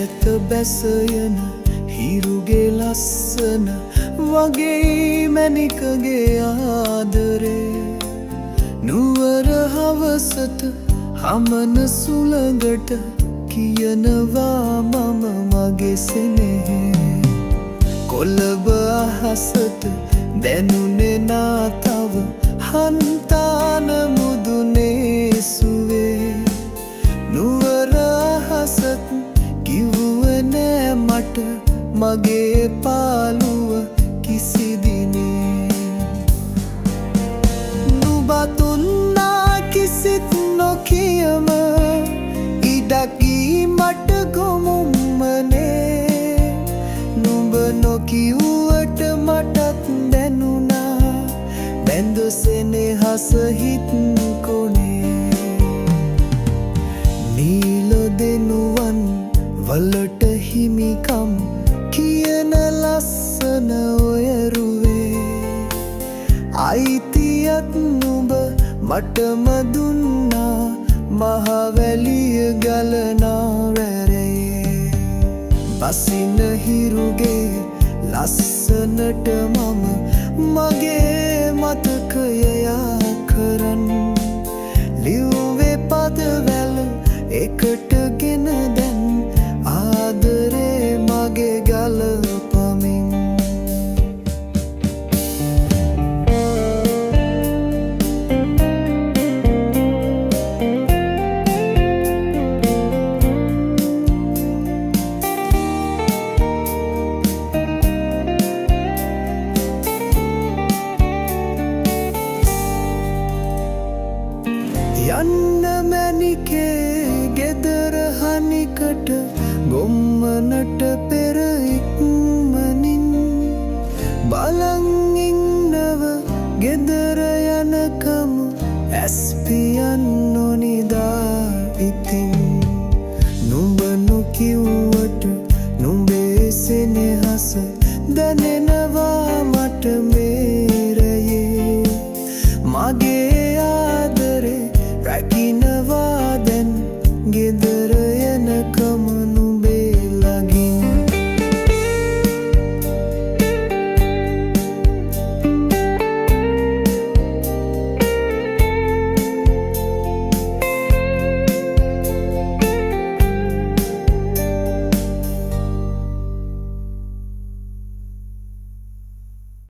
ඈත බැසයන හිරුගේ ලස්සන වගේ මැණිකගේ ආදරේ නුවර හවසට හමන සුළඟට කියනවා මම මගේ සෙනෙහේ කොළඹ අහසට දැනුනේ නාතව හන්තාන මුදුනේ සුවේ නුවර අහසත් කිව්ව නෑ මට මගේ පාළුව කිසි දිනේ නුඹතුන්නා කිසිත් නොකියම ඉඩකී මට ගොමුම්මනේ නුඹ නොකිව්වට මටත් දැනුණා බැඳ සෙනෙහස හිත් කොනේ නීල දෙනුවන් වලට හිමිකම් කියන ලස්සන ඔය රුවේ අයිතියත් නුඹ මටම දුන්නා මහවැලිය ගලනා වැරේ බසින හිරුගේ ලස්සනට මම මගේ මතකය යා කරන් ලිව්වේ පදවැල එකටගෙන දැන් ආදරේ මගේ ගලපමින් යන්න මැණිකේ ගෙදර හනිකට ගොම්මනට පෙර ඉක්මනින් බලන් ඉන්නව ගෙදර යනකම ඇස්පියන් නොනිදා ඉතින් නුඹ නොකිව්වට නුඹේ සෙනෙහස දැනෙ